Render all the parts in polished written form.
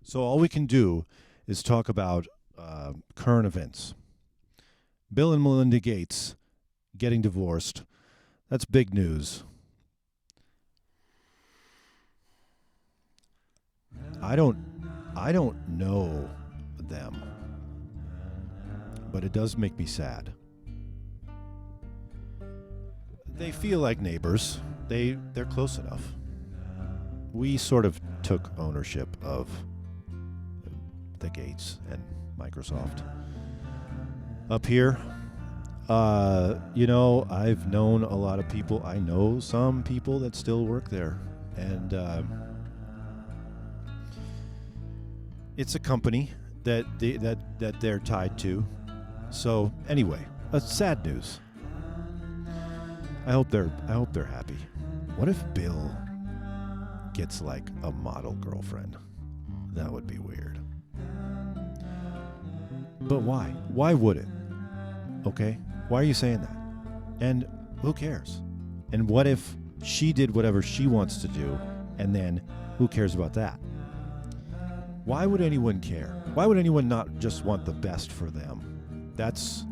So all we can do is talk about current events. Bill and Melinda Gates getting divorced. That's big news. I don't know them, but it does make me sad. They feel like neighbors. They're close enough. We sort of took ownership of the Gates and Microsoft. Up here, I've known a lot of people. I know some people that still work there, and it's a company that they're tied to. So anyway, sad news. I hope they're happy. What if Bill gets like a model girlfriend? That would be weird. But why? Why would it? Okay? Why are you saying that? And who cares? And what if she did whatever she wants to do, and then who cares about that? Why would anyone care? Why would anyone not just want the best for them? That's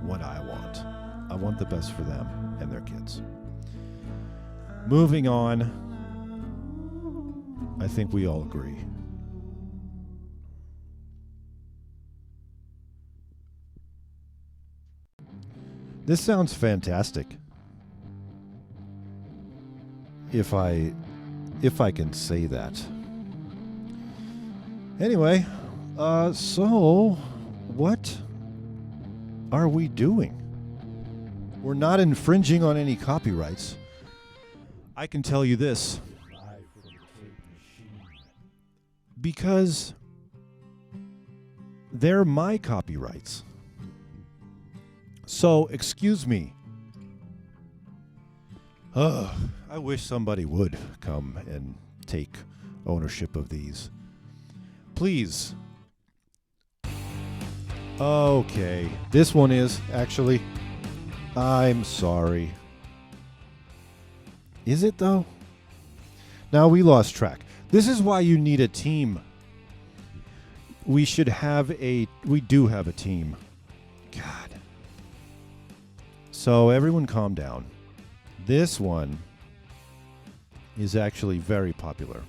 what I want. I want the best for them and their kids. Moving on, I think we all agree. This sounds fantastic. If I can say that. Anyway, so what are we doing? We're not infringing on any copyrights. I can tell you this. Because they're my copyrights. So, excuse me. I wish somebody would come and take ownership of these. Please. Okay. This one is, actually. I'm sorry. Is it, though? Now, we lost track. This is why you need a team. We do have a team. God. So everyone calm down. This one is actually very popular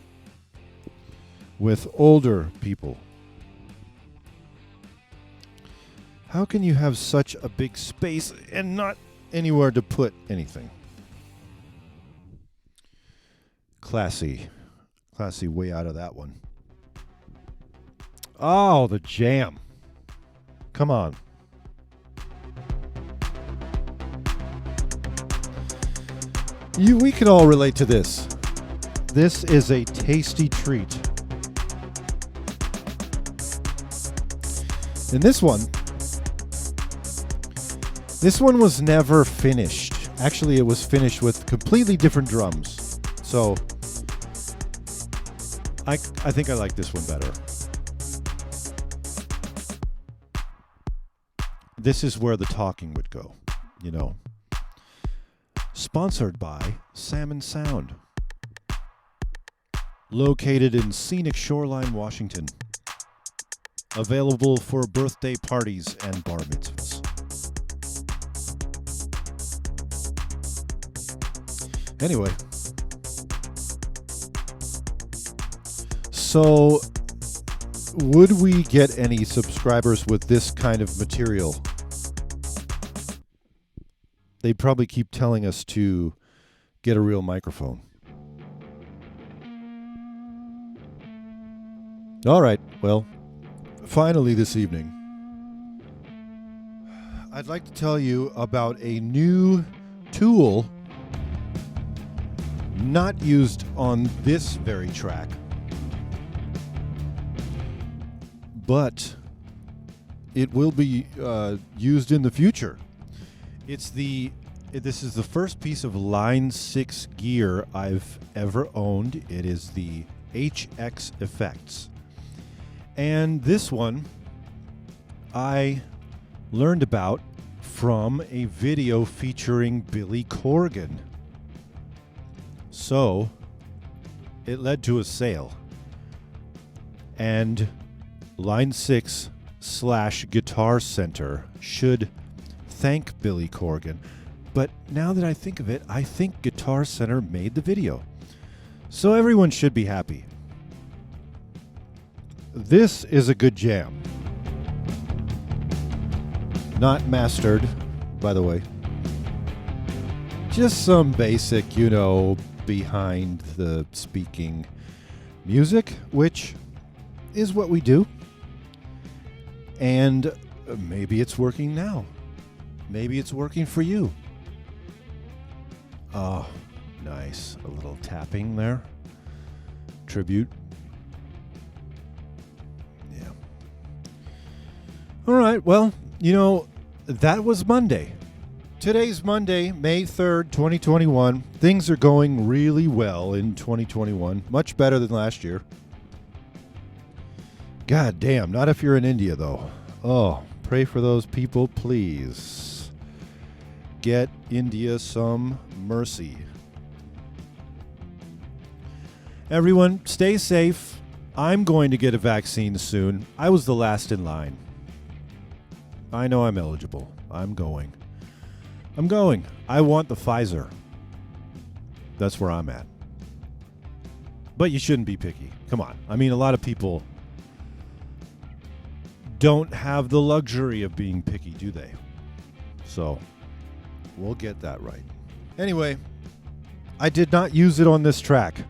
with older people. How can you have such a big space and not anywhere to put anything? Classy. Classy way out of that one. Oh, the jam. Come on. We can all relate to this. This is a tasty treat. And this one was never finished. Actually, it was finished with completely different drums. So, I think I like this one better. This is where the talking would go, you know. Sponsored by Salmon Sound. Located in scenic Shoreline, Washington. Available for birthday parties and bar mitzvahs. Anyway. So, would we get any subscribers with this kind of material? They'd probably keep telling us to get a real microphone. All right, well, finally this evening, I'd like to tell you about a new tool not used on this very track, but it will be used in the future. This is the first piece of Line 6 gear I've ever owned. It is the HX Effects. And this one I learned about from a video featuring Billy Corgan. So, it led to a sale. And Line 6 / Guitar Center should thank Billy Corgan. But now that I think of it, I think Guitar Center made the video. So everyone should be happy. This is a good jam. Not mastered, by the way. Just some basic, behind the speaking music, which is what we do. And maybe it's working now. Maybe it's working for you. Oh, nice. A little tapping there. Tribute. Yeah. All right. Well, that was Monday. Today's Monday, May 3rd, 2021. Things are going really well in 2021. Much better than last year. God damn. Not if you're in India, though. Oh, pray for those people, please. Get India some mercy. Everyone, stay safe. I'm going to get a vaccine soon. I was the last in line. I know I'm eligible. I'm going. I want the Pfizer. That's where I'm at. But you shouldn't be picky. Come on. I mean, a lot of people don't have the luxury of being picky, do they? So, we'll get that right. Anyway, I did not use it on this track.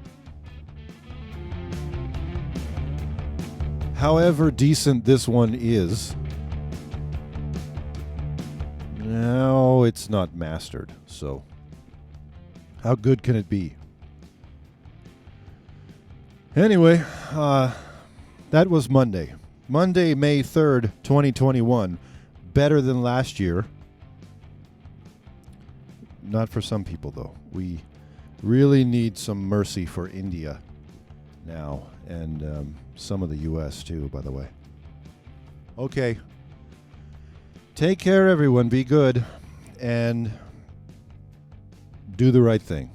However decent this one is, no, it's not mastered. So, how good can it be? Anyway, that was Monday. Monday, May 3rd, 2021. Better than last year. Not for some people, though. We really need some mercy for India now. And some of the U.S., too, by the way. Okay. Take care, everyone. Be good. And do the right thing.